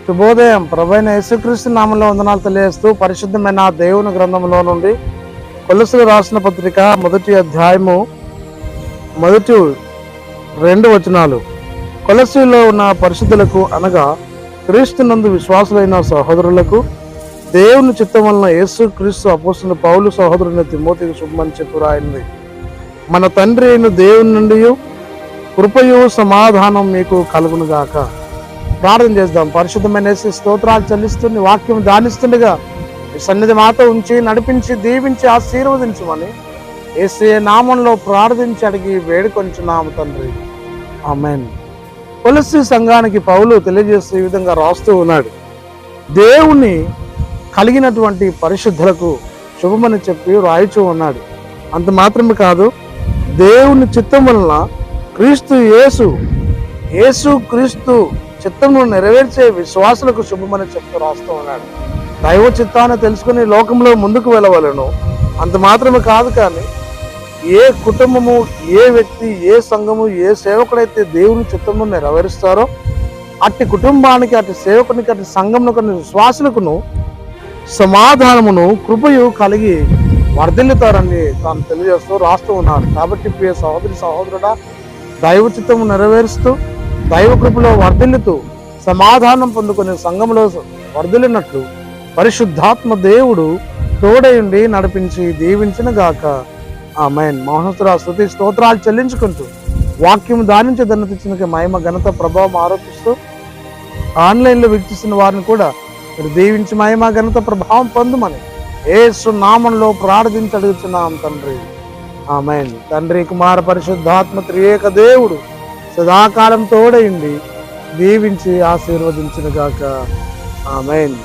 శుభోదయం. ప్రభువైన యేసుక్రీస్తు నామంలో వందనాలు తెలియజేస్తూ పరిశుద్ధమైన దేవుని గ్రంథంలో నుండి కొలొస్సీయులకు రాసిన పత్రిక 1వ అధ్యాయము 2 వచనాలు. కొలొస్సీలో ఉన్న పరిశుద్ధులకు అనగా క్రీస్తునందు విశ్వాసులైన సహోదరులకు దేవుని చిత్తం వలన యేసుక్రీస్తు అపోస్తలుడైన పౌలు సహోదరుని తిమోతికి శుభమని చెప్పి రాయింది. మన తండ్రి అయిన దేవుని నుండి కృపయు సమాధానం మీకు కలుగును గాక. ప్రార్థన చేద్దాం. పరిశుద్ధమైన యేసు స్తోత్రాలు చెల్లిస్తుంది వాక్యం ధ్యానిస్తుండగా ఈ సన్నిధి మాతో ఉంచి నడిపించి దీవించి ఆశీర్వదించమని యేసయ్య నామంలో ప్రార్థించి అడిగి వేడుకొంచున్నాము తండ్రి, ఆమేన్. కొలొస్సీ సంఘానికి పౌలు తెలియజేస్తూ ఈ విధంగా రాస్తూ ఉన్నాడు. దేవుని కలిగినటువంటి పరిశుద్ధులకు శుభమని చెప్పి రాయిచూ ఉన్నాడు. అంత మాత్రమే కాదు, దేవుని చిత్తం వలన యేసు క్రీస్తు చిత్తమును నెరవేర్చే విశ్వాసులకు శుభమని చెప్తూ రాస్తూ ఉన్నాడు. దైవ చిత్తాన్ని తెలుసుకుని లోకంలో ముందుకు వెళ్ళవలను. అంత మాత్రమే కాదు, కానీ ఏ కుటుంబము, ఏ వ్యక్తి, ఏ సంఘము, ఏ సేవకుడైతే దేవుని చిత్తమును నెరవేరుస్తారో అట్టి కుటుంబానికి, అట్టి సేవకునికి, అట్టి సంఘమునకు, విశ్వాసులకును సమాధానమును కృపయు కలిగి వర్ధిల్లుతారని తాను తెలియజేస్తూ రాస్తూ ఉన్నాడు. కాబట్టి ప్రియ సహోదరుడా, దైవ చిత్తము నెరవేరుస్తూ దైవ కృపలో వర్ధిల్లుతూ సమాధానం పొందుకునే సంఘంలో వర్ధిల్లినట్లు పరిశుద్ధాత్మ దేవుడు తోడయుండి నడిపించి దీవించిన గాక, ఆమేన్. మహోన్నతుడా స్తుతి స్తోత్రాలు చెల్లించుకుంటూ వాక్యం ధ్యానించి ధన్యతిచ్చిన మహిమ ఘనత ప్రభావం ఆరోపిస్తూ ఆన్లైన్లో వీక్షిస్తున్న వారిని కూడా మీరు దీవించి మహిమ ఘనత ప్రభావం పొందుమని యేసు నామంలో ప్రార్థించి అడుగుతున్నాం తండ్రి, ఆమేన్. తండ్రి, కుమార, పరిశుద్ధాత్మ త్రియేక దేవుడు సదాకాలం తోడయుండి దీవించి ఆశీర్వదించును గాక, ఆమేన్.